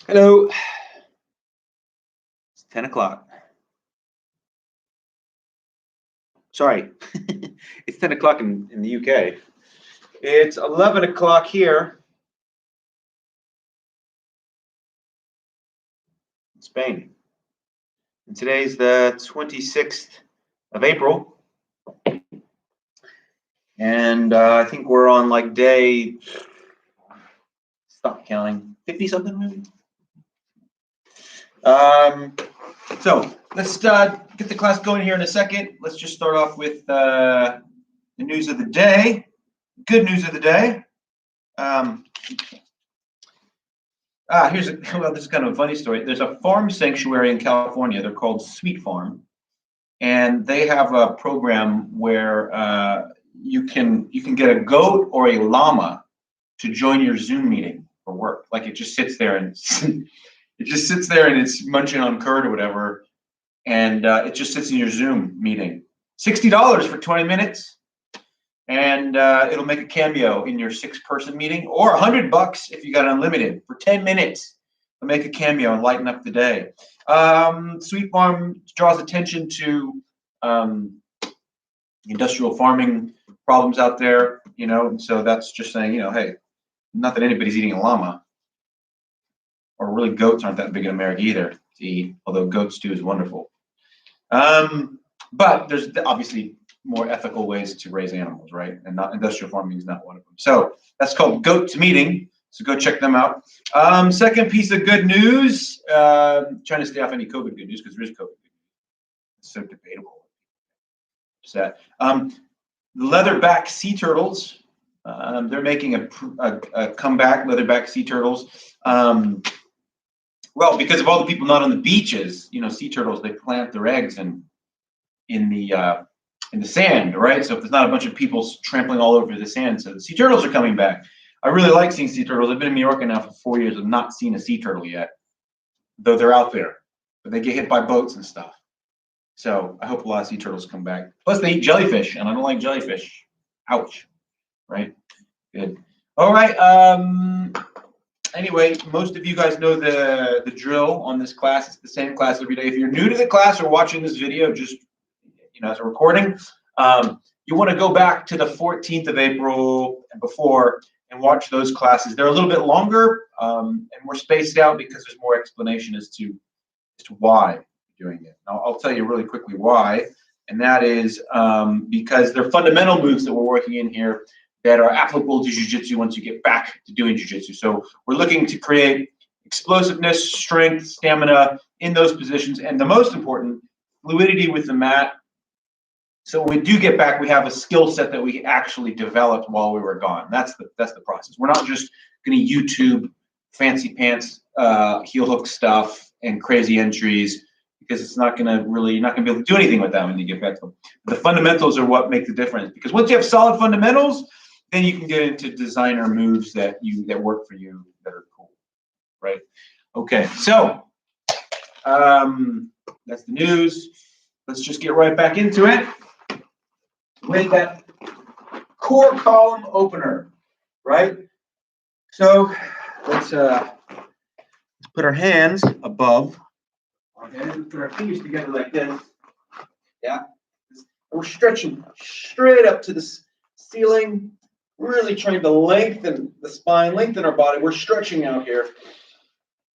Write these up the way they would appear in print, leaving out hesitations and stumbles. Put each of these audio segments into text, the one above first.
Hello. It's 10 o'clock. Sorry. It's 10 o'clock in the UK. It's 11 o'clock here in Spain. And today's the 26th of April. And I think we're on like day, stop counting, 50 something maybe. So let's get the class going here in a second. Let's just start off with the news of the day. Good news of the day. This is kind of a funny story. There's a farm sanctuary in California. They're called Sweet Farm, and they have a program where you can get a goat or a llama to join your Zoom meeting for work. Like it just sits there and it's munching on curd or whatever, and it just sits in your Zoom meeting. $60 for 20 minutes, and it'll make a cameo in your 6-person meeting, or $100 if you got unlimited for 10 minutes. It'll make a cameo and lighten up the day. Sweet Farm draws attention to industrial farming problems out there, and so that's just saying, hey, not that anybody's eating a llama, or really goats aren't that big in America either to eat, although goat stew is wonderful. But there's obviously more ethical ways to raise animals, right? And not industrial farming is not one of them. So that's called Goat to Meeting. So go check them out. Second piece of good news, trying to stay off any COVID good news because there is COVID good news. It's so debatable. The leatherback sea turtles, they're making a comeback, leatherback sea turtles. Well, because of all the people not on the beaches, sea turtles, they plant their eggs in the sand, right? So if there's not a bunch of people trampling all over the sand, so the sea turtles are coming back. I really like seeing sea turtles. I've been in Mallorca now for 4 years. I've not seen a sea turtle yet, though they're out there. But they get hit by boats and stuff. So I hope a lot of sea turtles come back. Plus, they eat jellyfish, and I don't like jellyfish. Ouch. Right? Good. All right. Anyway, most of you guys know the drill on this class. It's the same class every day. If you're new to the class or watching this video, just as a recording, you want to go back to the 14th of April and before and watch those classes. They're a little bit longer and more spaced out because there's more explanation as to why you're doing it. I'll tell you really quickly why, and that is because they're fundamental moves that we're working in here that are applicable to jiu-jitsu once you get back to doing jiu-jitsu. So we're looking to create explosiveness, strength, stamina in those positions, and the most important, fluidity with the mat. So when we do get back, we have a skill set that we actually developed while we were gone. That's the process. We're not just going to YouTube fancy pants, heel hook stuff and crazy entries, because it's not going to really, you're not going to be able to do anything with that when you get back to them. The fundamentals are what make the difference, because once you have solid fundamentals, then you can get into designer moves that work for you that are cool, right? Okay, so that's the news. Let's just get right back into it with that core column opener, right? So let's put our hands above our head, put our fingers together like this. Yeah, we're stretching straight up to the ceiling. Really trying to lengthen the spine, lengthen our body. We're stretching out here.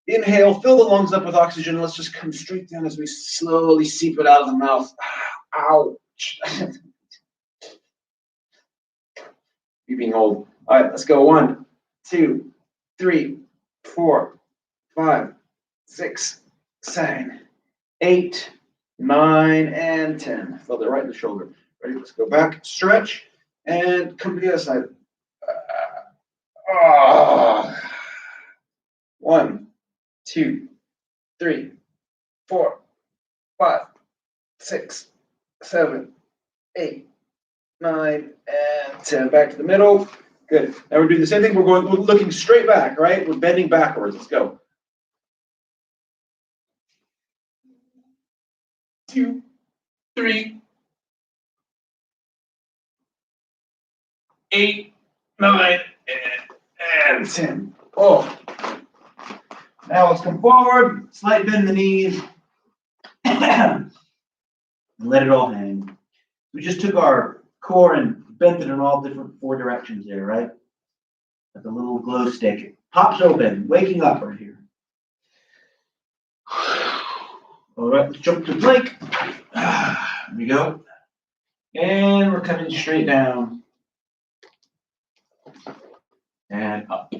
Inhale, fill the lungs up with oxygen. Let's just come straight down as we slowly seep it out of the mouth. Ouch. You're being old. All right, let's go. 1, 2, 3, 4, 5, 6, 7, 8, 9, and 10. Felt it right in the shoulder. Ready? Let's go back. Stretch. And come to the other side. 1, 2, 3, 4, 5, 6, 7, 8, 9, and 10. Back to the middle. Good. Now we're doing the same thing. We're looking straight back, right? We're bending backwards. Let's go. 2, 3, 8, 9, and 10. Oh, Now let's come forward, slight bend in the knees, and let it all hang. We just took our core and bent it in all different 4 directions there, right? Like a little glow stick. It pops open, waking up right here. All right, let's jump to plank. Here we go. And we're coming straight down. And up.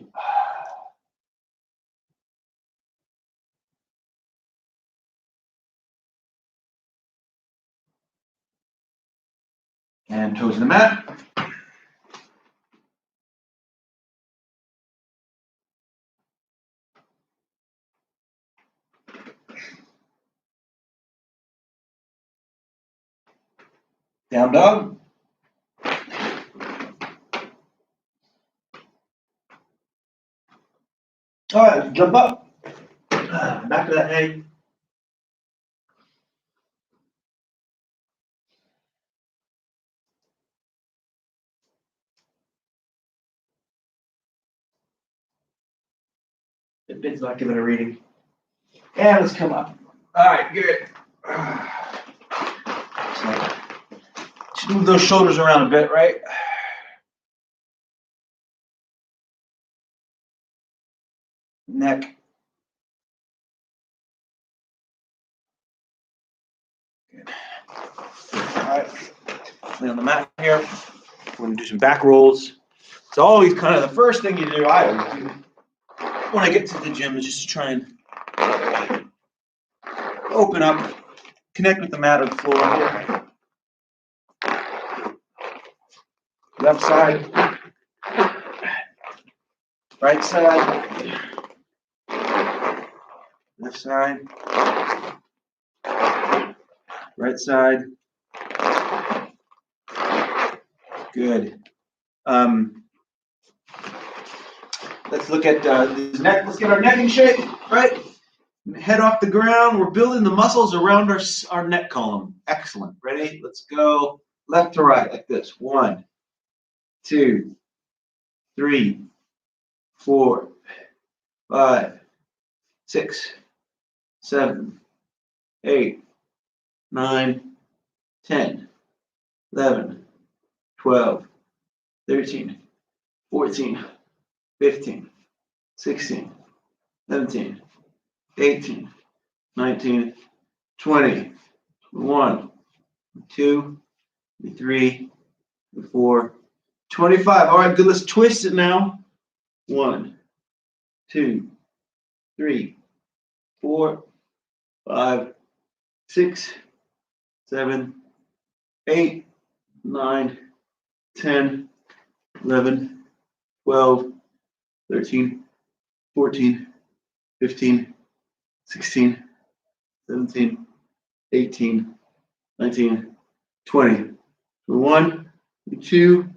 And toes in the mat. Down dog. All right, let's jump up. Back to that hang. Fitbit's not giving a reading. And let's come up. All right, good. Just move those shoulders around a bit, right? Neck. Good. All right. Lay on the mat here. We're going to do some back rolls. It's always kind of the first thing you do. I always do when I get to the gym is just to try and open up, connect with the mat or the floor here. Left side, right side, left side, right side. Good. Let's look at this neck. Let's get our neck in shape, right? Head off the ground. We're building the muscles around our neck column. Excellent. Ready? Let's go left to right like this. 1, 2, 3, 4, 5, 6, 7, 8, 9, 10, 11, 12, 13, 14, 15, 16, 17, 18, 19, 20, 21, 22, 23, 24, 25. All right, good. Let's twist it now. 1, 2, 3, 4, 5, 6, 7, 8, 9, 10, 11, 12, 13, 14, 15, 16, 17, 18, 19, 20, 21, 22,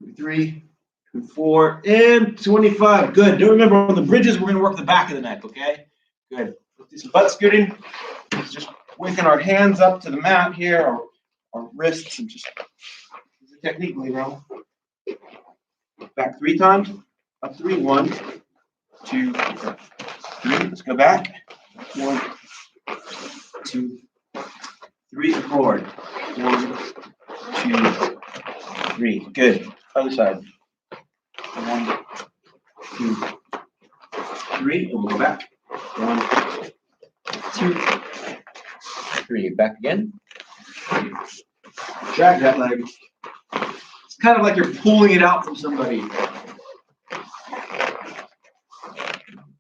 23, 24, and 25. Good. Do remember on the bridges, we're going to work the back of the neck, okay? Good. Let's do some butt scooting. It's just waking our hands up to the mat here, or our wrists, and just use the technique, Leroy. Back 3 times. Up 3. 1, 2, 3. Let's go back. 1, 2, 3. Forward. 1, 2, 3. Good. Other side. 1, 2, 3. And we'll go back. 1, 2, 3. Back again. Drag that leg. It's kind of like you're pulling it out from somebody.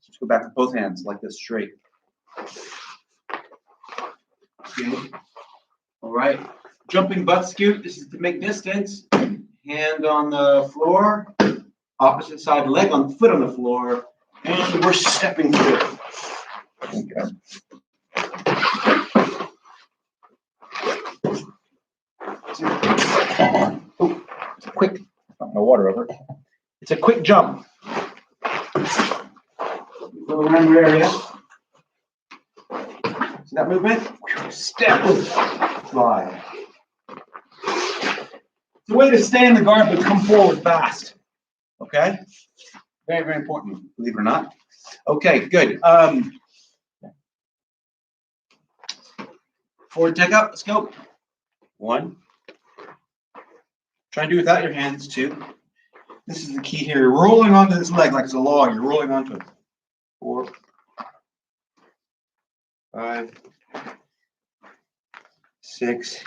Just go back with both hands like this, straight. Okay. All right. Jumping butt scoot. This is to make distance. Hand on the floor. Opposite side leg on foot on the floor. And we're stepping through. Okay. Oh, it's a quick, not my water over. It's a quick jump. Little round area. See that movement? Step, fly. It's a way to stay in the guard but come forward fast. Okay? Very, very important, believe it or not. Okay, good. Forward take up, let's go. 1. Try to do without your hands, 2. This is the key here. You're rolling onto this leg like it's a log. You're rolling onto it. 4, 5, 6,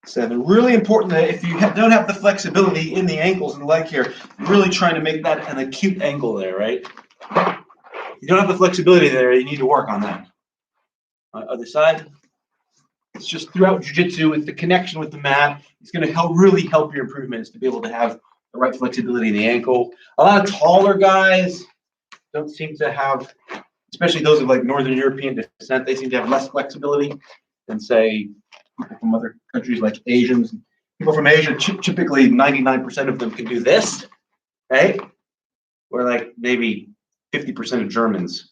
7. Really important that if you don't have the flexibility in the ankles and the leg here, you're really trying to make that an acute angle there, right? If you don't have the flexibility there, you need to work on that. Other side. It's just throughout jiu-jitsu with the connection with the mat. It's going to really help your improvements to be able to have the right flexibility in the ankle. A lot of taller guys don't seem to have, especially those of like Northern European descent, they seem to have less flexibility than, say, people from other countries like Asians. People from Asia, typically 99% of them can do this, right? Or like maybe 50% of Germans,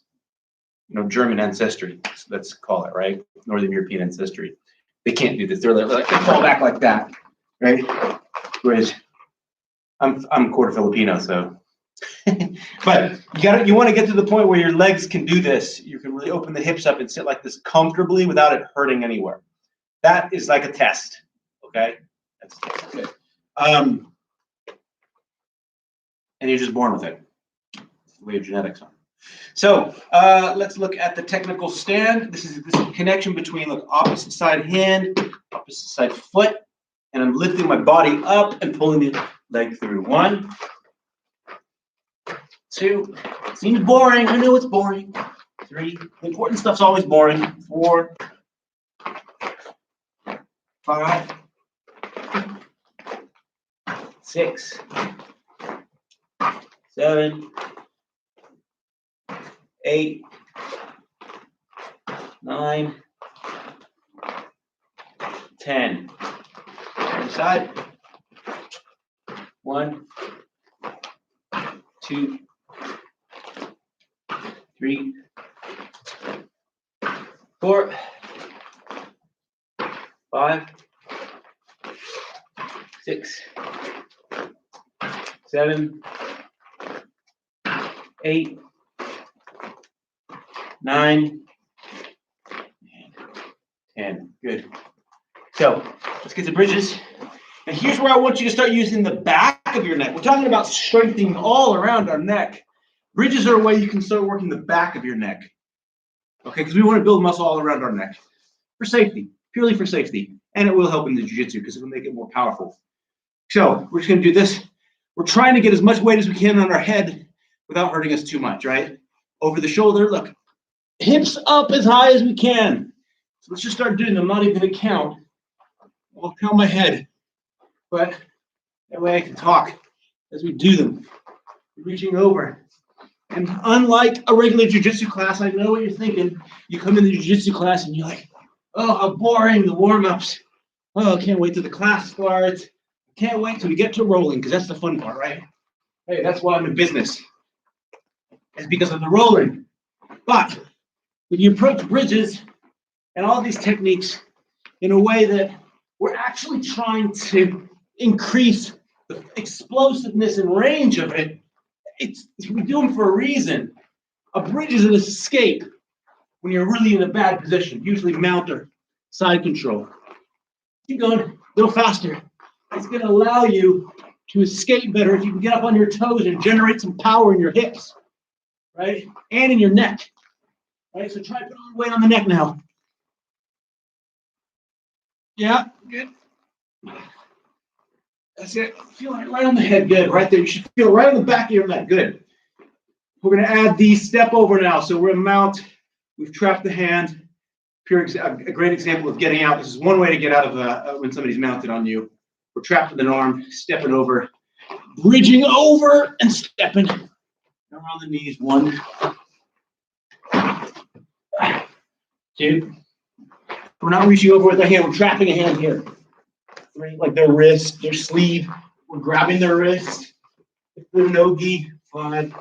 German ancestry, let's call it, right? Northern European ancestry. They can't do this. They're like they fall back like that, right? Whereas I'm quarter Filipino, so. But you want to get to the point where your legs can do this. You can really open the hips up and sit like this comfortably without it hurting anywhere. That is like a test, okay? That's good. And you're just born with it. It's the way your genetics are. So let's look at the technical stand. This is a connection between the opposite side hand, opposite side foot, and I'm lifting my body up and pulling the leg through. 1, 2. Seems boring. I know it's boring. 3. The important stuff's always boring. 4, 5, 6, 7, 8, 9, 10. Other side. 1, 2, 3, 4, 5, 6, 7, 8, 9, 10. Good. So let's get to bridges. And here's where I want you to start using the back of your neck. We're talking about strengthening all around our neck. Bridges are a way you can start working the back of your neck. Okay, because we want to build muscle all around our neck. For safety, purely for safety. And it will help in the jiu-jitsu because it will make it more powerful. So we're just going to do this. We're trying to get as much weight as we can on our head without hurting us too much, right? Over the shoulder, look. Hips up as high as we can. So let's just start doing them. I'm not even going to count. I'll count my head. But that way I can talk as we do them. Reaching over. And unlike a regular jiu-jitsu class, I know what you're thinking. You come in the jiu-jitsu class and you're like, oh, how boring, the warm-ups. Oh, I can't wait till the class starts. I can't wait till we get to rolling, because that's the fun part, right? Hey, that's why I'm in business. It's because of the rolling. But when you approach bridges and all these techniques in a way that we're actually trying to increase the explosiveness and range of it, we do them for a reason. A bridge is an escape when you're really in a bad position, usually mount or side control. Keep going a little faster. It's going to allow you to escape better if you can get up on your toes and generate some power in your hips, right? And in your neck. Right, so try to put on weight on the neck now. Yeah, good. That's it. Feel it right on the head. Good. Right there. You should feel right on the back of your neck. Good. We're going to add the step over now. So we're going to mount. We've trapped the hand. A great example of getting out. This is one way to get out of when somebody's mounted on you. We're trapped with an arm, stepping over, bridging over and stepping around the knees. 1, 2. We're not reaching over with our hand. We're trapping a hand here. 3, like their wrist, their sleeve. We're grabbing their wrist. Their no-gi. 5,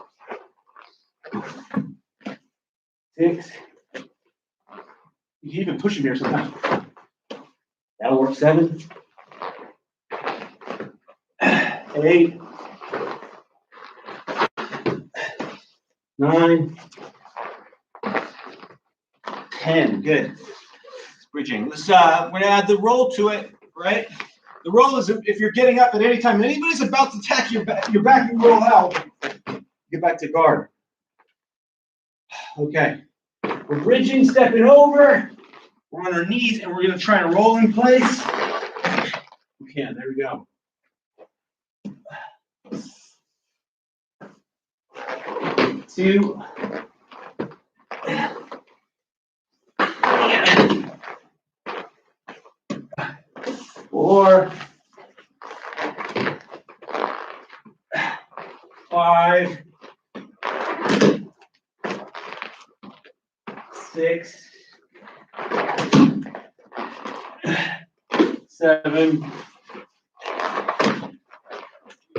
6. You can even push them here sometimes. That'll work. 7, 8, 9, 10. Good. It's bridging. Let's we're gonna add the roll to it, right? The roll is if you're getting up at any time, anybody's about to attack your back, you roll out, get back to guard. Okay. We're bridging, stepping over. We're on our knees, and we're gonna try and roll in place. Okay, there we go. 2. 4. 5. 6. 7.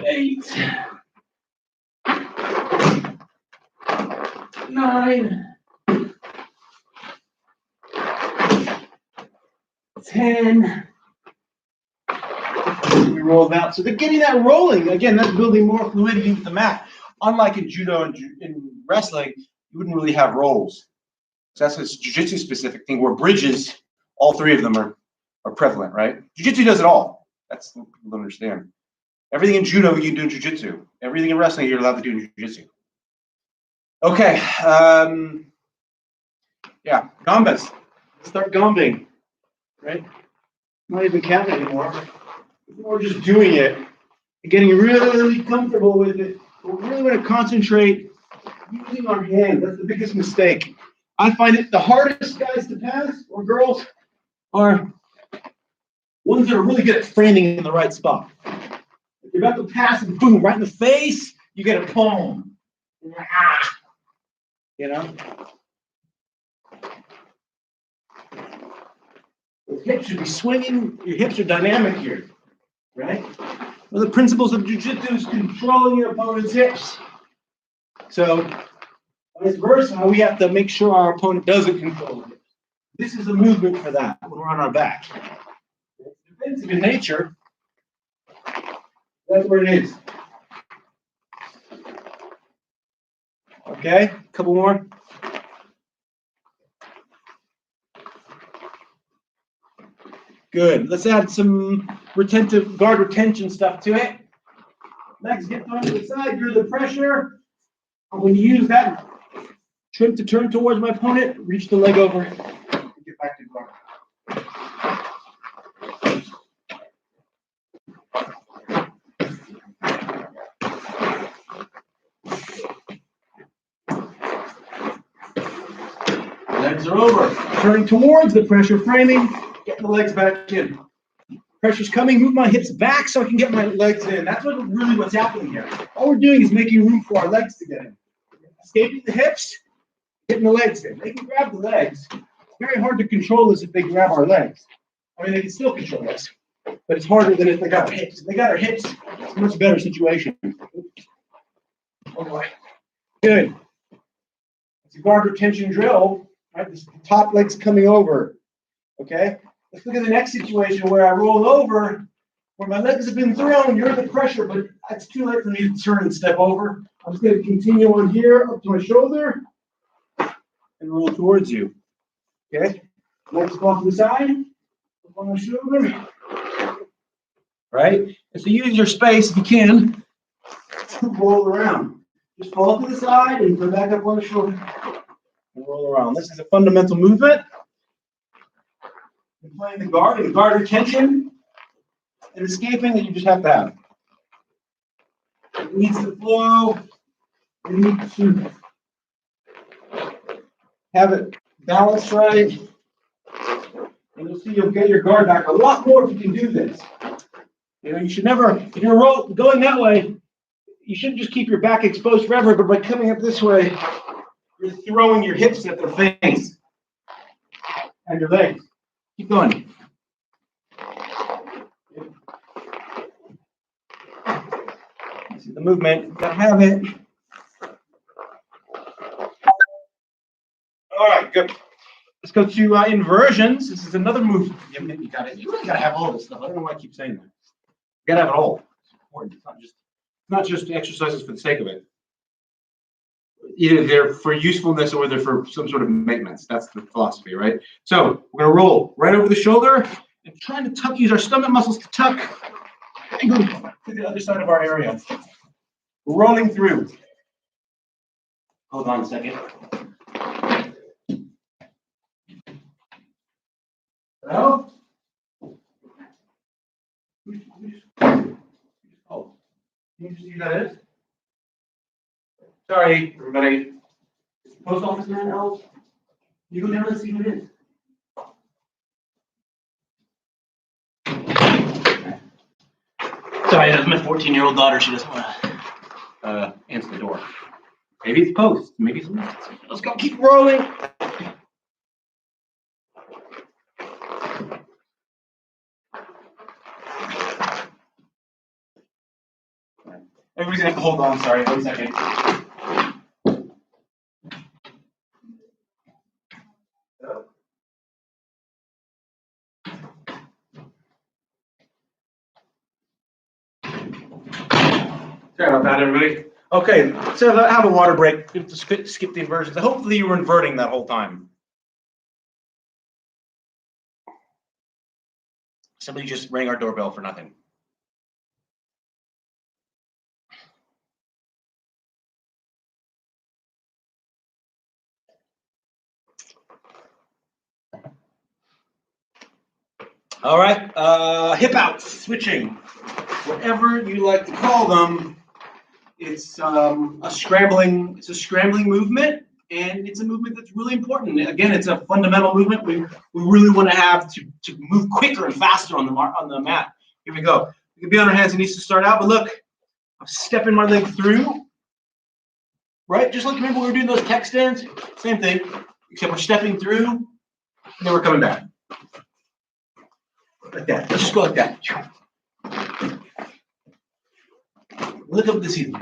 8. 9. 10. We rolled out. So they're getting that rolling. Again, that's building more fluidity with the mat. Unlike in judo and in wrestling, you wouldn't really have rolls. So that's a jiu-jitsu specific thing where bridges, all 3 of them are prevalent, right? Jiu-jitsu does it all. That's what people don't understand. Everything in judo you do in jiu-jitsu. Everything in wrestling you're allowed to do in jiu-jitsu. Okay. Yeah, gambas. Let's start gambing, right? Not even counting anymore. We're just doing it and getting really comfortable with it. We really want to concentrate using our hands. That's the biggest mistake. I find it the hardest guys to pass, or girls, are ones that are really good at framing in the right spot. If you're about to pass and boom, right in the face, you get a palm. You know? The hips should be swinging. Your hips are dynamic here, right? Well, the principles of jiu-jitsu is controlling your opponent's hips. So, vice versa, we have to make sure our opponent doesn't control the hips. This is a movement for that when we're on our back. It's defensive in nature. That's where it is. Okay, a couple more. Good. Let's add some guard retention stuff to it. Legs get thrown to the side. You're the pressure. And when you use that trim to turn towards my opponent, reach the leg over it. Get back to guard. Legs are over. Turning towards the pressure, framing, getting the legs back in. Pressure's coming, move my hips back so I can get my legs in. That's what's happening here. All we're doing is making room for our legs to get in. Escaping the hips, getting the legs in. They can grab the legs. It's very hard to control us if they grab our legs. I mean, they can still control us, but it's harder than if they got our hips. If they got our hips, it's a much better situation. Oh boy. Good. It's a guard retention drill. Right? This top leg's coming over. Okay? Let's look at the next situation where I roll over, where my legs have been thrown, you're the pressure, but it's too late for me to turn and step over. I'm just going to continue on here, up to my shoulder, and roll towards you. Okay? Legs go off to the side, up on my shoulder. Right? And so use your space, if you can, to roll around. Just fall to the side and come back up on the shoulder and roll around. This is a fundamental movement. And playing the guard and guard retention and escaping that you just have to have. It needs to flow. You need to have it balanced right. And you'll see you'll get your guard back a lot more if you can do this. You know, you should never, if you're going that way, you shouldn't just keep your back exposed forever, but by coming up this way, you're throwing your hips at their face and your legs. Keep going. See the movement, you gotta have it. All right, good. Let's go to inversions. This is another move. You really gotta have all this stuff. I don't know why I keep saying that. You gotta have it all. It's important. It's not just exercises for the sake of it. either they're for usefulness or they're for some sort of maintenance. That's the philosophy, right? So we're gonna roll right over the shoulder and trying to tuck, use our stomach muscles to tuck and go to the other side of our area. Rolling through. Hold on a second. Hello? Oh, can you see who that is? Sorry, everybody. Post office man, else? You go down and see who it is. Sorry, that's my 14-year-old daughter. She doesn't want to answer the door. Maybe it's post. Maybe it's not. Let's go. Keep rolling. Everybody's gonna have to hold on. Sorry, 1 second. Sorry about that, everybody. Okay, so have a water break. We have to skip the inversions. Hopefully you were inverting that whole time. Somebody just rang our doorbell for nothing. All right, hip outs, switching, whatever you like to call them. It's a scrambling movement, and it's a movement that's really important. Again, it's a fundamental movement we really want to have to move quicker and faster on the mat. Here we go. We can be on our hands and knees to start out, but look, I'm stepping my leg through, right? Just like remember we were doing those tech stands, same thing, except we're stepping through, and then we're coming back. Like that. Let's just go like that. Look up this evening.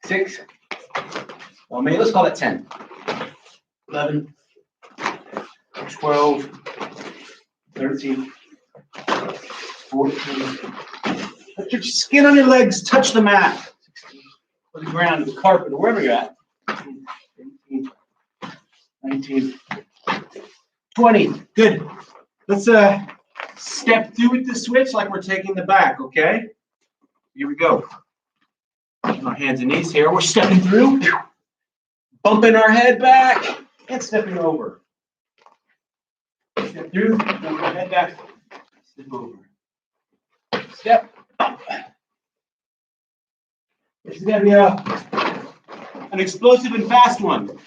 6. Well, maybe let's call it 10. 11. 12. 13. 14. Let your skin on your legs touch the mat. 16. Or the ground, the carpet, or wherever you're at. 18. 19, 20, good. Let's step through with the switch like we're taking the back, okay? Here we go. On our hands and knees here, we're stepping through, bumping our head back, and stepping over. Step through, bump our head back, step over. Step up. This is gonna be an explosive and fast one.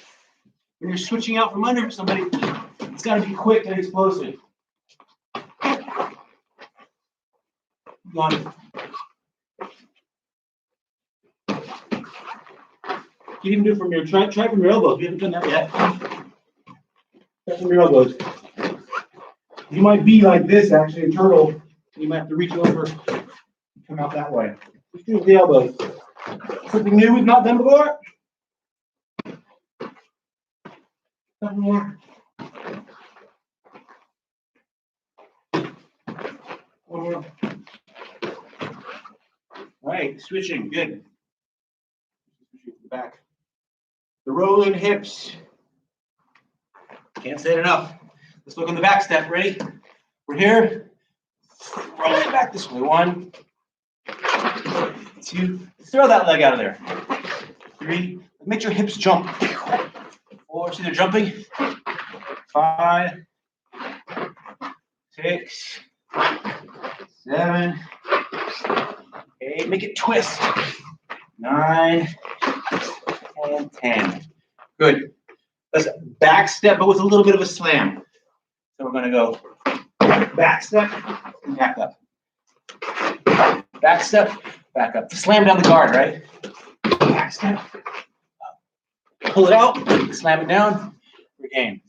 When you're switching out from under somebody, it's got to be quick and explosive. Go on. You can even do it from your try from your elbows. We haven't done that yet. Try from your elbows. You might be like this, actually, a turtle. You might have to reach over and come out that way. Just do the elbows. Something new we've not done before. One more. One more. All right, switching, good. Back. The rolling hips. Can't say it enough. Let's look on the back step. Ready? We're here. Roll it back this way. 1, 2. Throw that leg out of there. 3. Make your hips jump. 4. See they're jumping. 5. 6. 7. 8. Make it twist. 9. And 10. Good. Let's back step, but with a little bit of a slam. So we're going to go back step and back up. Back step, back up. Slam down the guard, right? Back step. Pull it out, slam it down, regain.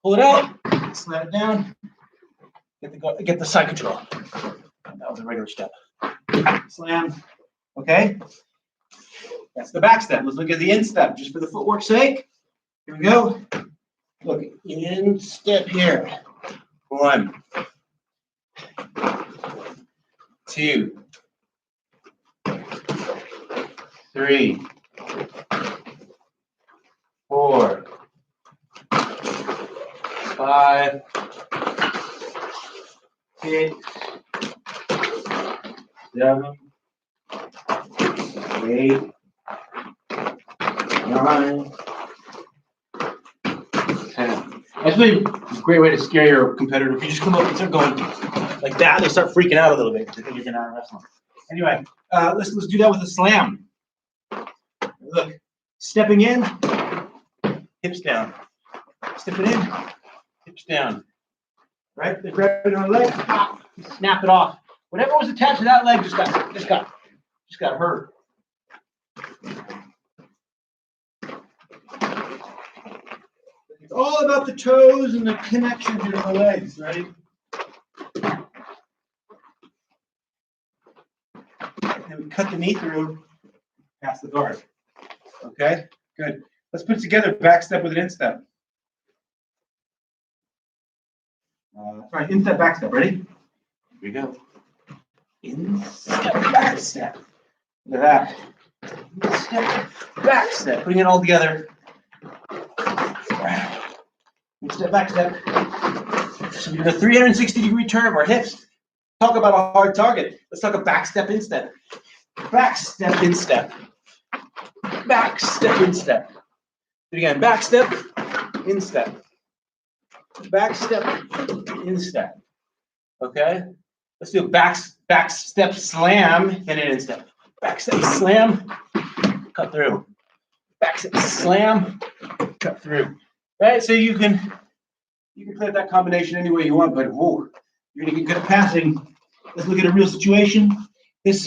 Pull it out, slam it down, get the side control. That was a regular step. Slam. Okay? That's the back step. Let's look at the instep, just for the footwork's sake. Here we go. Look, instep here. 1, 2, 3, 4, 5, 6, 7, 8, 9, 10. That's really a great way to scare your competitor. If you just come up and start going like that, they start freaking out a little bit because they think you're gonna wrestle them. Anyway, let's do that with a slam. Look, stepping in, hips down. Stepping in, hips down. Right? They're grabbing on the leg, pop, snap it off. Whatever was attached to that leg just got hurt. It's all about the toes and the connection to the legs, right? And we cut the knee through, past the guard. Okay, good. Let's put it together, back step with an instep. Sorry, instep, back step. Ready? Here we go. Instep, back step. Look at that. Instep, back step. Putting it all together. Instep, back step. So we do a 360-degree turn of our hips. Talk about a hard target. Let's talk a back step, instep. Back step, instep. Back step, instep. Do it again. Back step, instep. Back step, instep. Okay? Let's do a back step slam and an instep. Back step slam, cut through. Back step slam, cut through. Right? So you can play that combination any way you want, but whoa, you're gonna get good at passing. Let's look at a real situation.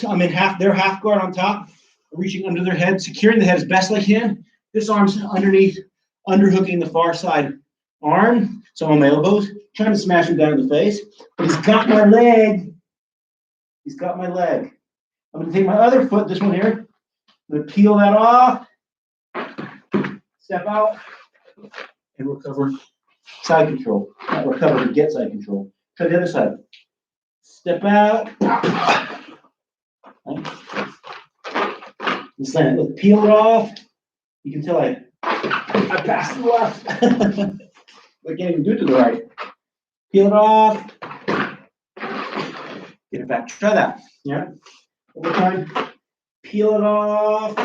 I'm in their half guard on top, reaching under their head, securing the head as best I can. This arm's underneath, underhooking the far side arm. So I'm on my elbows, trying to smash him down in the face. But he's got my leg. He's got my leg. I'm going to take my other foot, this one here. I'm going to peel that off. Step out. And recover side control. Not recover, but get side control. Try the other side. Step out. Right. And slam it. Look, peel it off. You can tell I passed to the left. I can't even do it to the right. Peel it off. Get it back. Try that. Yeah. One more time. Peel it off.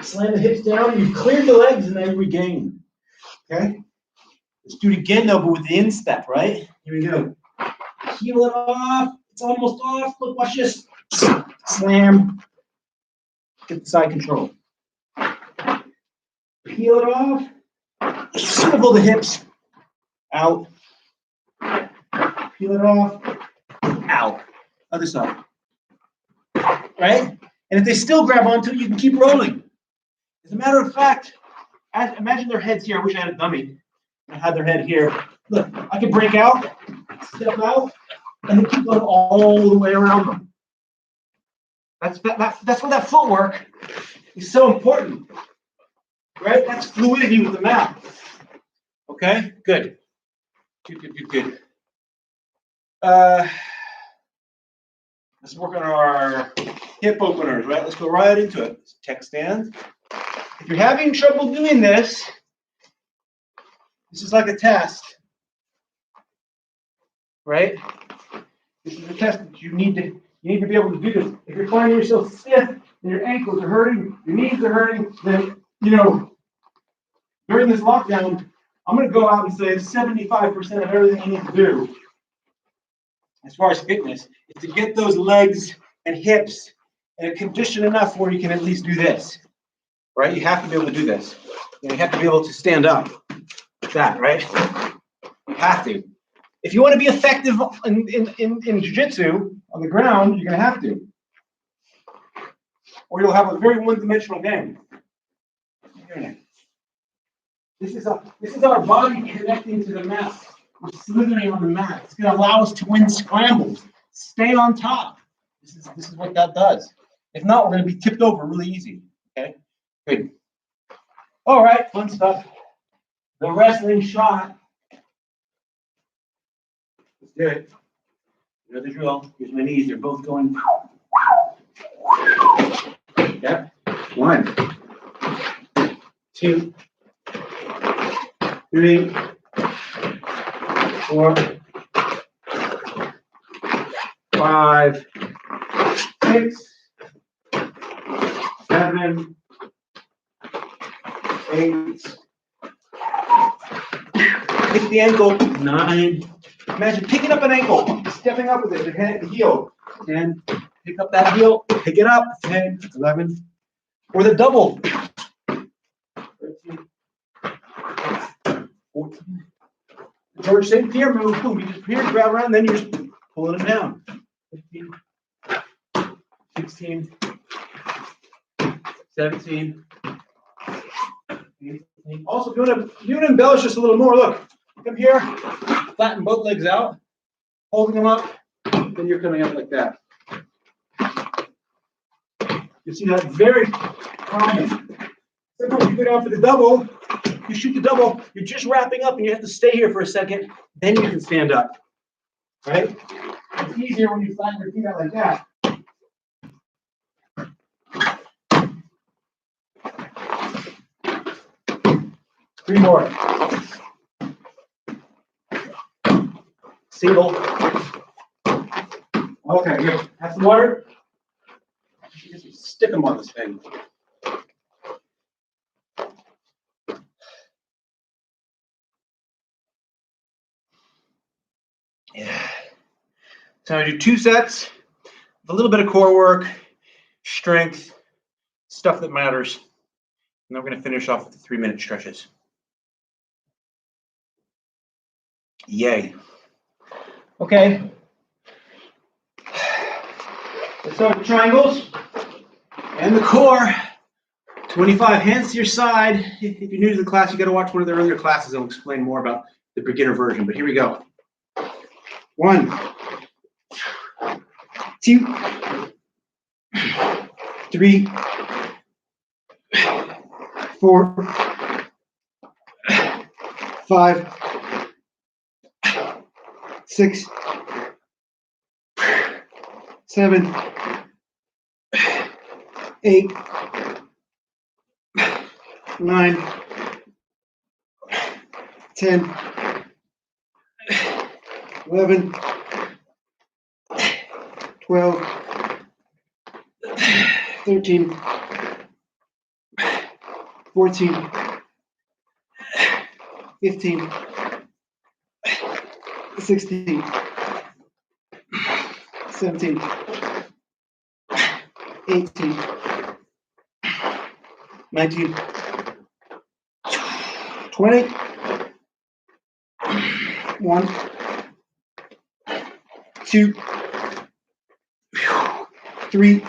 Slam the hips down. You've cleared the legs and then regain. Okay. Let's do it again though, but with the instep, right? Here we go. Peel it off. It's almost off. Look, watch this. Slam. Get the side control. Peel it off. Swivel the hips. Out. Peel it off. Out. Other side. Right? And if they still grab onto it, you can keep rolling. As a matter of fact, imagine their heads here. I wish I had a dummy. I had their head here. Look, I can break out, step out, and then keep going all the way around them. That's where that footwork is so important. Right? That's fluidity with the mat. Okay? Good. Good. Let's work on our hip openers, right? Let's go right into it. Tech stand. If you're having trouble doing this, this is like a test, right? This is a test that you need to be able to do this. If you're finding yourself stiff and your ankles are hurting, your knees are hurting, then during this lockdown, I'm going to go out and say 75% of everything you need to do, as far as fitness, is to get those legs and hips in a condition enough where you can at least do this, right? You have to be able to do this. You have to be able to stand up like that, right? You have to. If you want to be effective in jiu-jitsu on the ground, you're going to have to. Or you'll have a very one-dimensional game. This is our body connecting to the mat. We're slithering on the mat. It's going to allow us to win scrambles. Stay on top. This is what that does. If not, we're going to be tipped over really easy. Okay? Good. All right, fun stuff. The wrestling shot. Let's do it. You know the drill. Here's my knees. They're both going. Yep. 1, 2, 3, 4, 5, 6, 7, 8. Pick the ankle. 9. Imagine picking up an ankle, stepping up with it, the head, the heel. 10. Pick up that heel, pick it up. 10, 11. Or the double. 13, 14. George, same fear move. Boom, you just here, grab around, then you're just pulling them down. 15, 16, 17, 18. Also, if you want to embellish this a little more, look. Come here, flatten both legs out, holding them up, then you're coming up like that. You see that very common. Sometimes you go down for the double, you shoot the double, you're just wrapping up and you have to stay here for a second, then you can stand up. Right? It's easier when you flatten your feet out like that. Three more. Single. Okay, good. Have some water. Stick them on this thing. Yeah. So I do 2 sets with a little bit of core work, strength, stuff that matters. And then we're going to finish off with the 3-minute stretches. Yay. Okay. Let's start with triangles and the core. 25 hands to your side. If you're new to the class, you got to watch one of the earlier classes. I'll explain more about the beginner version, but here we go. 1, 2, 3, 4, 5, 6, 7, 8, 9, 10, 11, 12, 13, 14, 15, 16, 17, 18, 19, 20, 1, 2, 3,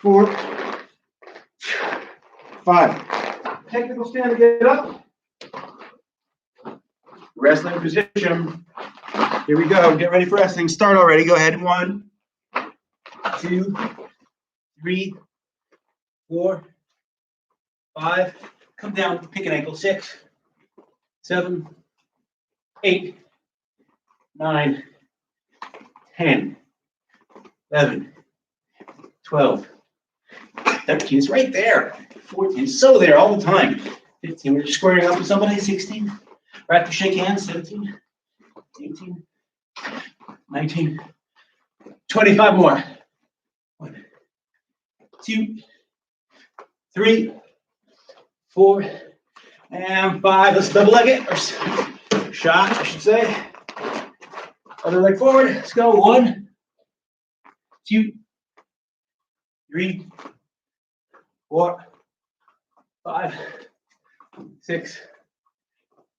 4, 5. Technical stand to get up. Wrestling position. Here we go. Get ready for wrestling. Start already. Go ahead. 1, 2, 3, 4, 5. Come down. Pick an ankle. 6, 7, 8, 9, 10, 11, 12, 13. It's right there. 14. It's so there all the time. 15. We're just squaring up with somebody. 16. Right to shake hands. 17, 18, 19, 25 more. 1, 2, 3, 4, and 5. Let's double leg it, or shot, I should say. Other leg forward. Let's go. 1, 2, 3, 4, 5, 6,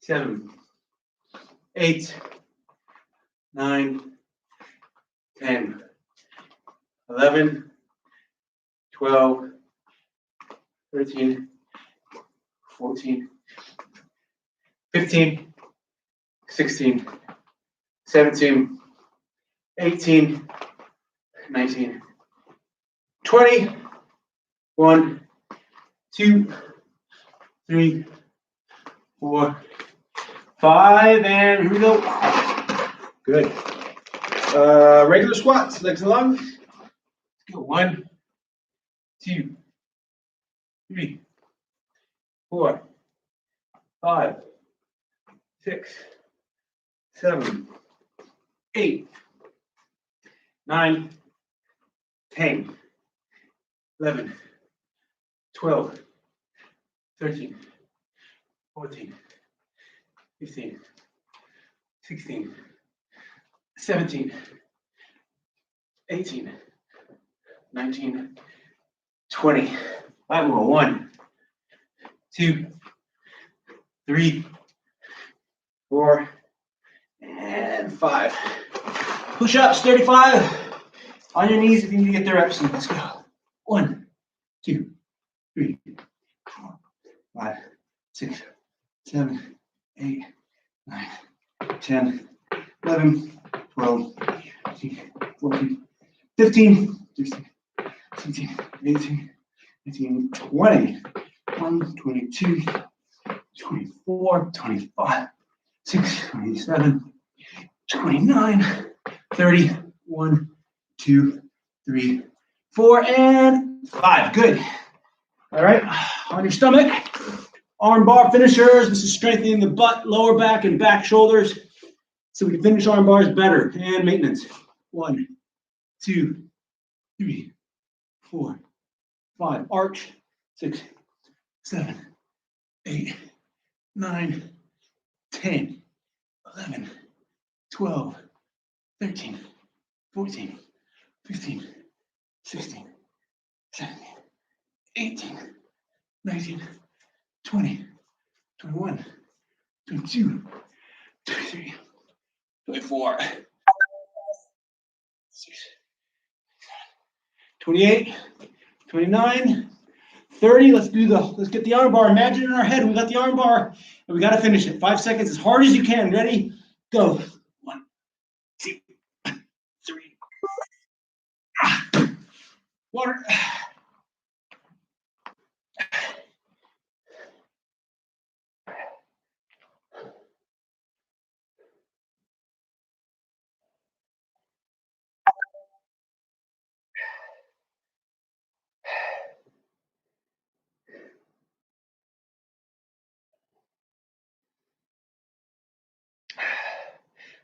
7, 8, 9, 10, 11, 12, 13, 14, 15, 16, 17, 18, 19, 20, 1, 2, 3, 4, 5, and here we go. Good. Regular squats, legs and lungs. Let's go. 1, 2, 3, 4, 5, 6, 7, 8, 9, 10, 11, 12, 13, 14, 15, 16, 17, 18, 19, 20. 5 more. 1, 2, 3, 4, and 5. Push-ups, 35. On your knees if you need to get the reps in. Let's go. 1, 2, 3, 4, 5, 6, 7, 8, 9, 10, 11, 12, 13, 14, 15, 16, 17, 18, 19, 20, 21, 22, 24, 25, 26, 27, 29, 30, 1, 2, 3, 4, and 5. Good. All right, on your stomach, arm bar finishers. This is strengthening the butt, lower back, and back shoulders so we can finish arm bars better. And maintenance. 1, 2, 3, 4, 5. Arch. 6, 7, 8, 9, 10, 11, 12, 13, 14, 15, 16, 17, 18, 19, 20, 21, 22, 23, 24, 28, 29, 30. Let's get the arm bar. Imagine in our head, we got the arm bar and we got to finish it. 5 seconds, as hard as you can. Ready? Go. 1, 2, 3. Water.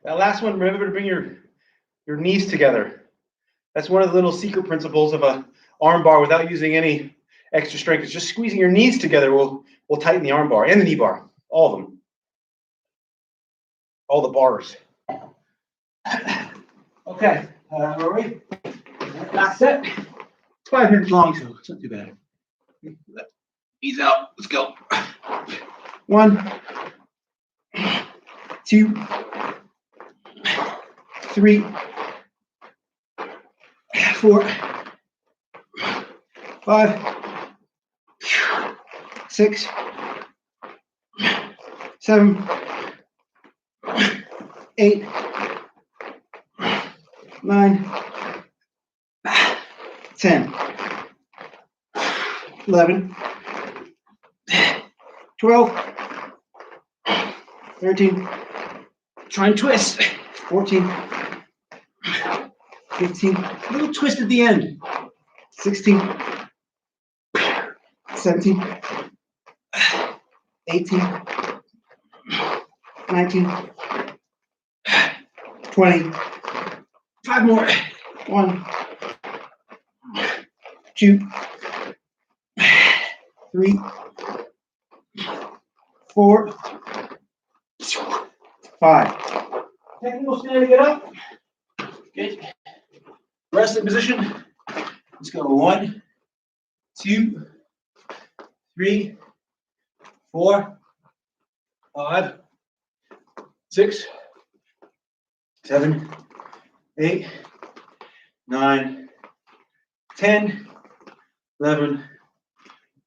That last one, remember to bring your knees together. That's one of the little secret principles of a arm bar without using any extra strength. It's just squeezing your knees together will tighten the arm bar and the knee bar, all of them, all the bars. Okay, where are we? Last set. It's 5 minutes long, so it's not too bad. Knees out. Let's go. 1, 2, 3, 4, 5, 6, 7, 8, 9, 10, 11, 12, 13, try and twist, 14, 15, a little twist at the end, 16, 17, 18, 19, 20, 5 more, 1, 2, 3, 4, 5. Technical stand to get up. Good. Resting position. Let's go. 1, 2, 3, 4, 5, 6, 7, 8, 9, 10, 11,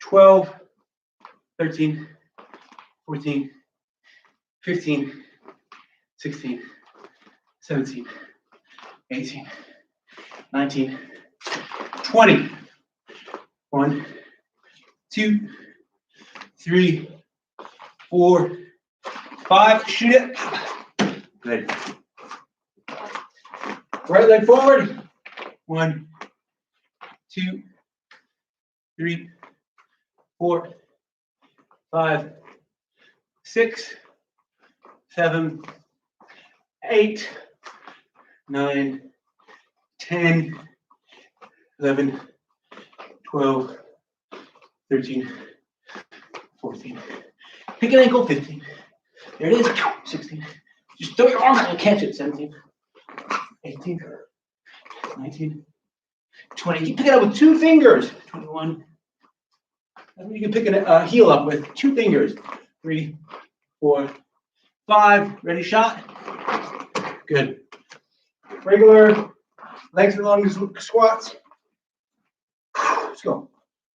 12, 13, 14, 15, 16, 17, 18, 19, 20. 1, 2, 3, 4, 5. Shoot it. Good. Right leg forward. 1, 2, 3, 4, 5, 6, 7, 8, 9, 10, 11, 12, 13, 14. Pick an ankle, 15. There it is, 16. Just throw your arm out and catch it, 17, 18, 19, 20. You pick it up with 2 fingers, 21. You can pick a heel up with 2 fingers, 3, 4, 5. Ready, shot? Good. Regular legs and lunges squats. Let's go.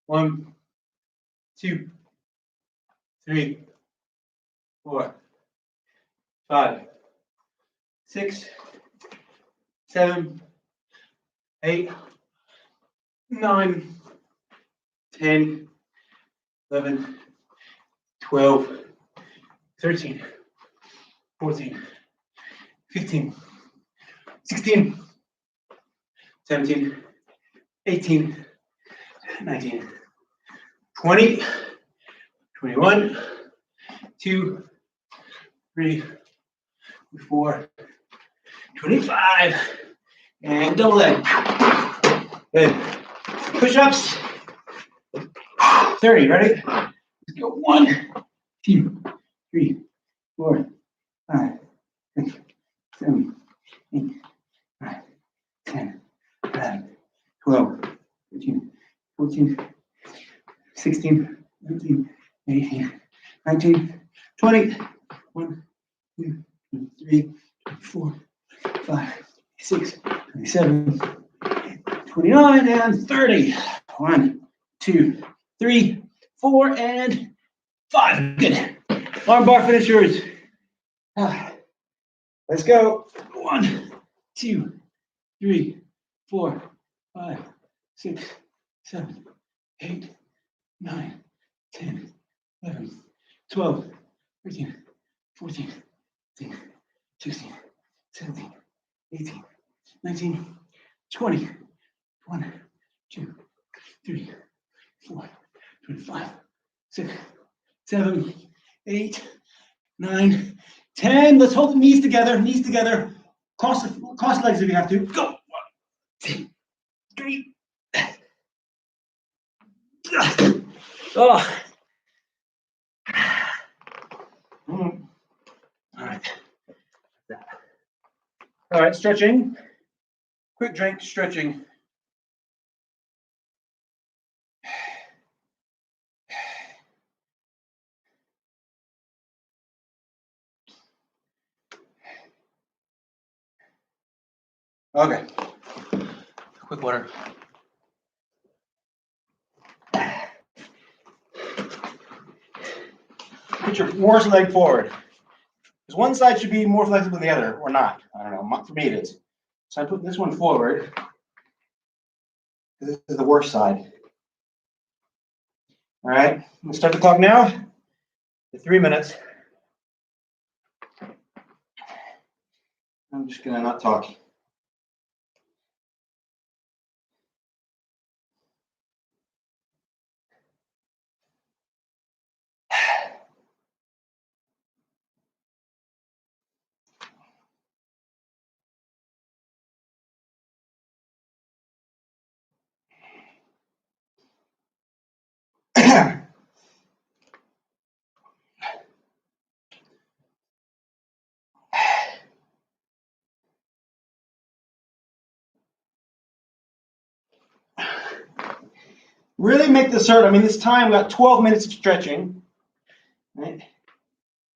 1, 2, 3, 4, 5, 6, 7, 8, 9, 10, 11, 12, 13, 14, 15, 16, 17, 18, 19, 20, 21, 2, 3, 4, 25, and double leg. Good. Push-ups. 30, ready? Let's go. 1, 2, 3, 4, 5, 6, 7, 8, 9, 10, 11, 12, 13, 14, 16, 17, 18, 19, 20, 1, 2, 3, 4, 5, 6, 27, 29, and 30. 1, 2, 3, 4, and 5. Good. Arm bar finishers. Let's go. 1, 2, 3, 4, 5, 6, 7, 8, 9, 10, 11, 12, 13, 14, 15, 16, 17, 18, 19, 20, 1, 2, 3, 4, 25, 6, 7, 8, 9, 10. Let's hold the knees together, knees together. Cross legs if you have to. Go. 1, 2, 3. Oh. All right. All right, stretching. Quick drink, stretching. Okay. Quick water. Put your worst leg forward. Because one side should be more flexible than the other, or not. I don't know. For me, it is. So I'm putting this one forward. This is the worst side. All right. I'm going to start the clock now. 3 minutes. I'm just going to not talk. Really make this hurt. I mean, this time we got 12 minutes of stretching. Right?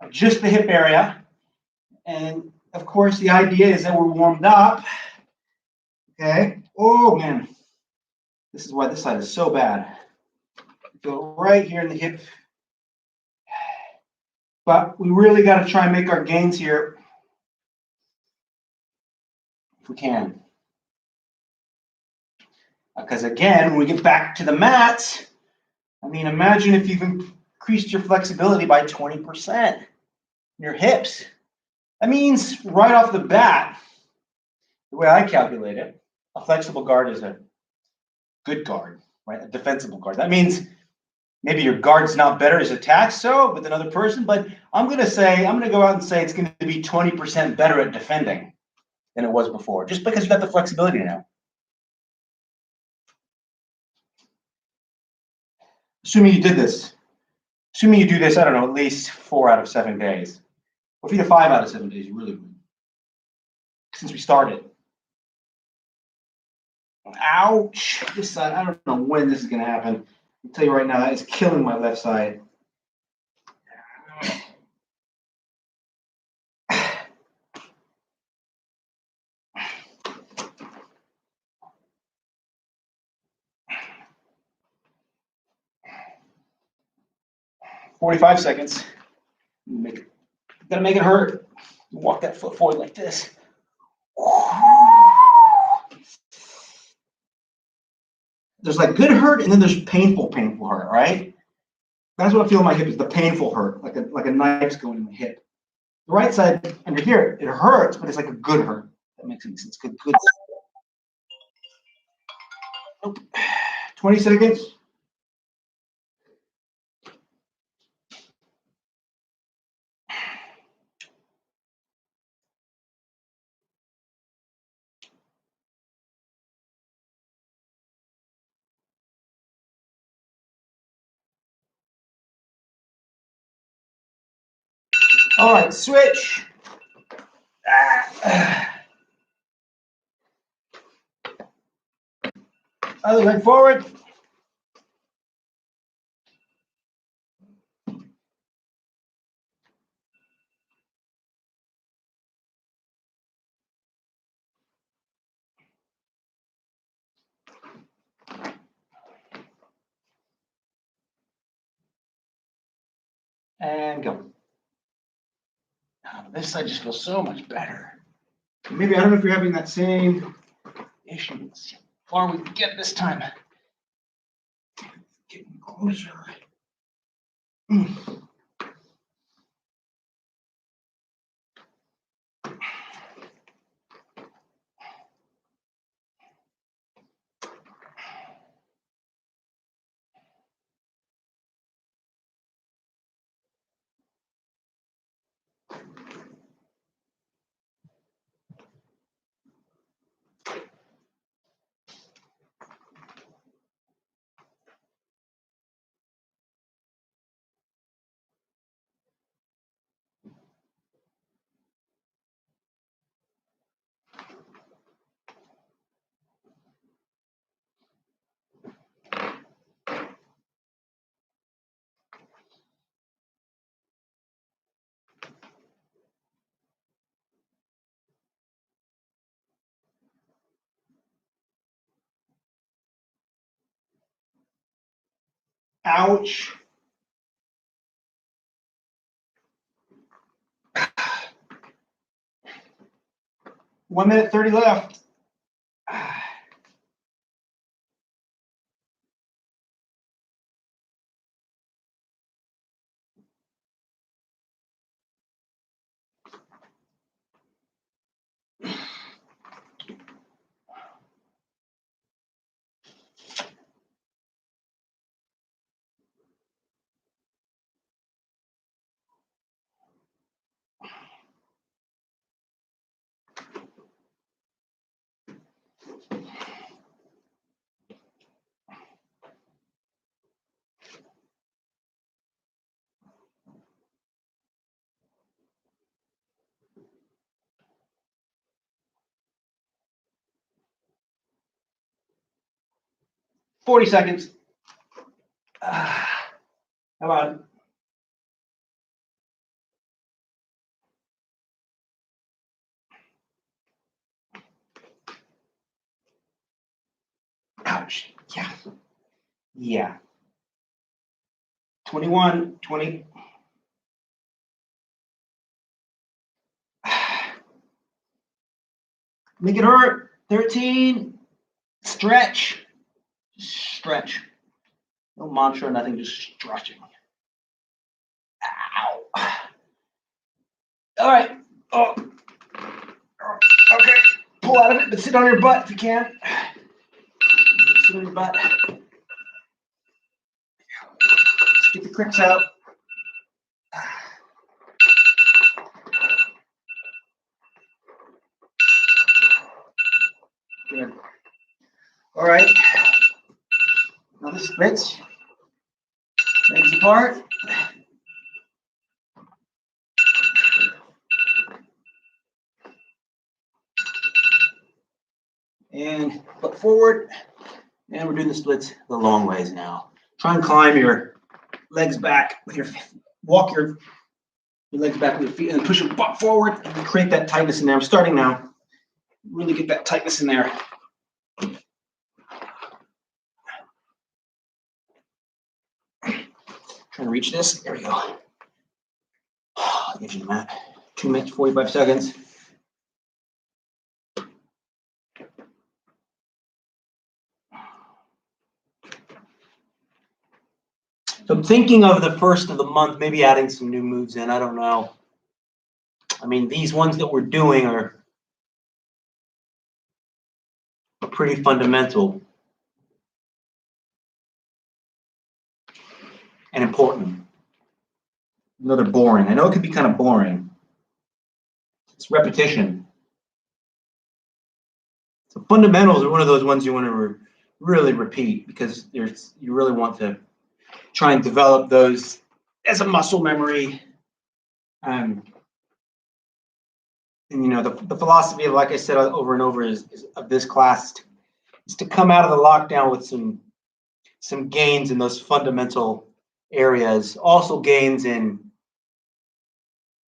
Just the hip area. And of course, the idea is that we're warmed up. Okay. Oh, man. This is why this side is so bad. Go right here in the hip. But we really got to try and make our gains here if we can. Because again, when we get back to the mats, I mean, imagine if you've increased your flexibility by 20% in your hips. That means right off the bat, the way I calculate it, a flexible guard is a good guard, right? A defensible guard. That means maybe your guard's not better as attack, so with another person, but I'm going to go out and say it's going to be 20% better at defending than it was before, just because you got the flexibility now. Assuming you do this, I don't know, at least 4 out of 7 days. Or if you do 5 out of 7 days, you really would. Since we started. Ouch. This side, I don't know when this is going to happen. I'll tell you right now, that is killing my left side. "45 seconds. Gotta make it hurt. Walk that foot forward like this. There's like good hurt, and then there's painful hurt, right? That's what I feel in my hip is the painful hurt, like a knife's going in the hip. The right side under here, it hurts, but it's like a good hurt. That makes any sense. Good. Nope. 20 seconds. All right, switch. Other leg forward. And go. Oh, this side just feels so much better. Maybe, I don't know if you're having that same issue. Let's see how far we can get this time. Getting closer. 'Ouch. One minute 30 left. Forty seconds. Come on. Ouch. Yeah. 21, 20. Make it hurt. 13. Stretch. Stretch. No mantra, nothing, just stretching. Ow. All right. Oh. Okay. Pull out of it, but sit on your butt if you can. Sit on your butt. Get the cricks out. Good. All right. Now the splits. Legs apart. And foot forward. And we're doing the splits the long ways now. Try and climb your legs back with your, walk your legs back with your feet and push your butt forward and create that tightness in there. I'm starting now. Really get that tightness in there. Trying to reach this. There we go. Edge of the mat. 2 minutes, 45 seconds. So I'm thinking of the first of the month, maybe adding some new moves in. I don't know. I mean, these ones that we're doing are pretty fundamental and important. Another boring. I know it could be kind of boring. It's repetition. So fundamentals are one of those ones you want to really repeat because you really want to try and develop those as a muscle memory. And you know, the philosophy of, like I said over and over, is of this class is to come out of the lockdown with some gains in those fundamental areas. Also gains in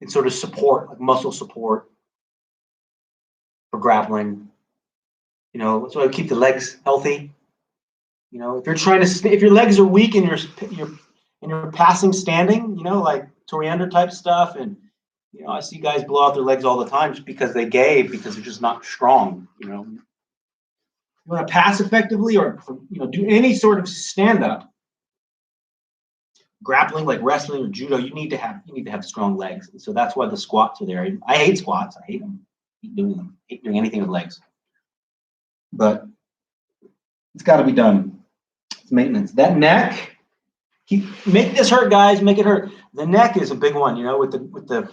sort of support, like muscle support for grappling. You know, so I keep the legs healthy. You know, if you're trying to, if your legs are weak and you're passing standing, you know, like Toriander type stuff, and you know, I see guys blow out their legs all the time just because they're just not strong. You know, you want to pass effectively, or you know, do any sort of stand up, grappling like wrestling or judo. You need to have strong legs, and so that's why the squats are there. I hate squats. I hate them. I hate doing them. I hate doing anything with legs, but it's got to be done. It's maintenance. That neck. Make this hurt, guys. Make it hurt. The neck is a big one, you know, with the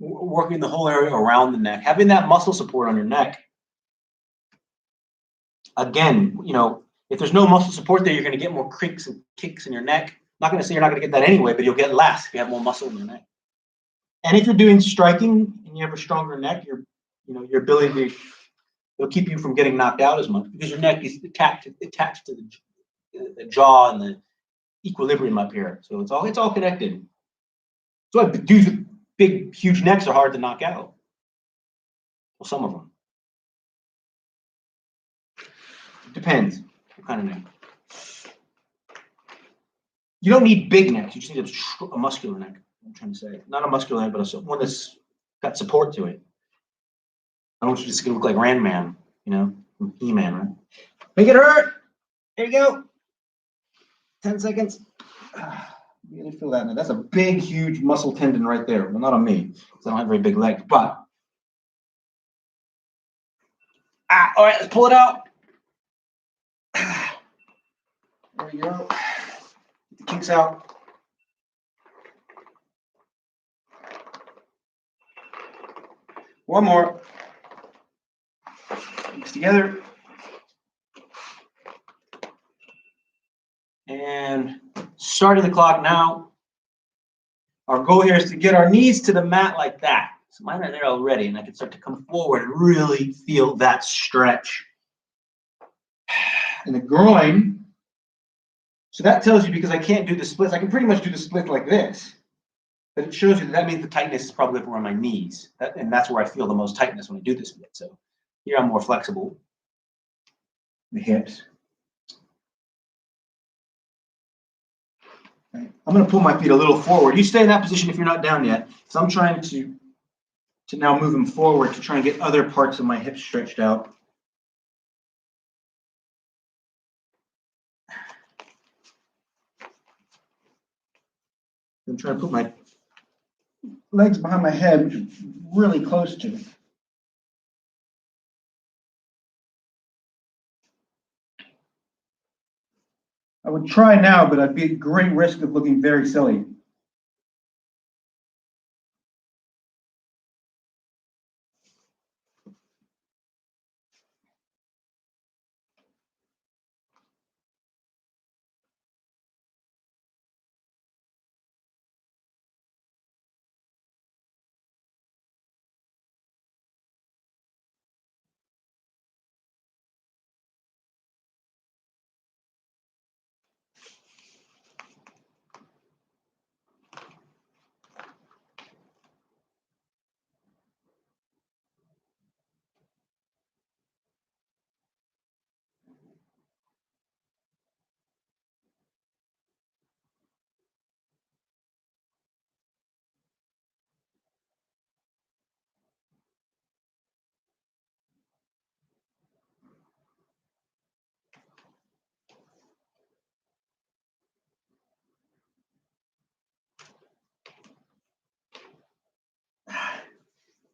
working the whole area around the neck, having that muscle support on your neck. Again, you know, if there's no muscle support there, you're going to get more creaks and kicks in your neck. I'm not going to say you're not going to get that anyway, but you'll get less if you have more muscle in your neck. And if you're doing striking and you have a stronger neck, your ability to, it'll keep you from getting knocked out as much because your neck is attached to the jaw and the equilibrium up here. So it's all connected. So dudes with big, huge necks are hard to knock out. Well, some of them. It depends what kind of neck. You don't need big necks. You just need a muscular neck. I'm trying to say, not a muscular neck, but one that's got support to it. I don't want you just to look like Ran Man, you know, from He-Man, right? Make it hurt. There you go. 10 seconds. You really feel that now. That's a big, huge muscle tendon right there. Well, not on me, because I don't have very big legs, but. All right, let's pull it out. There we go. Get the kinks out. One more. Mix together. And starting the clock now. Our goal here is to get our knees to the mat like that. So mine are there already, and I can start to come forward and really feel that stretch in the groin. So that tells you, because I can't do the splits, I can pretty much do the split like this. But it shows you that means the tightness is probably up around my knees. And that's where I feel the most tightness when I do the split. So here I'm more flexible. The hips. Okay. I'm going to pull my feet a little forward. You stay in that position if you're not down yet. So I'm trying to now move them forward to try and get other parts of my hips stretched out. I'm trying to put my legs behind my head, which is really close to it. I would try now, but I'd be at great risk of looking very silly.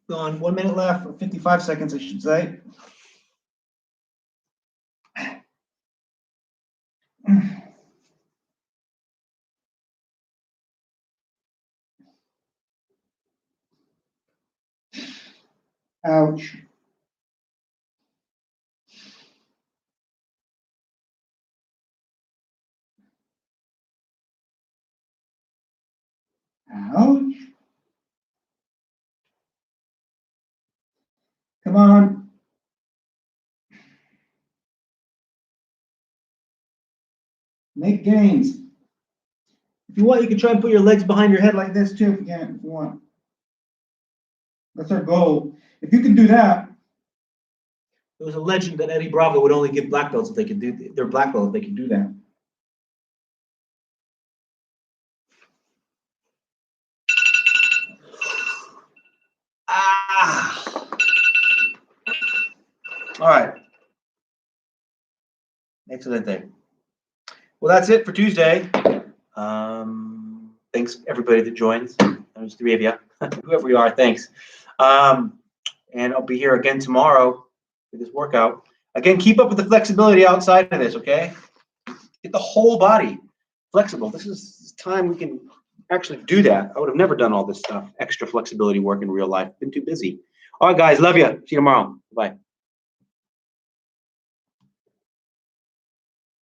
Gone. 1 minute left, or 55 seconds, I should say. Ouch. Ouch. Come on. Make gains. If you want, you can try and put your legs behind your head like this too, if you can, if you want. That's our goal. If you can do that. There was a legend that Eddie Bravo would only give black belts if they could do their black belt if they could do that. Ah. All right. Excellent thing. Well, that's it for Tuesday. Thanks everybody that joins. There's 3 of you. Whoever you are, thanks. And I'll be here again tomorrow for this workout. Again, keep up with the flexibility outside of this, okay? Get the whole body flexible. This is time we can actually do that. I would have never done all this stuff, extra flexibility work in real life. Been too busy. All right, guys, love you. See you tomorrow. Bye.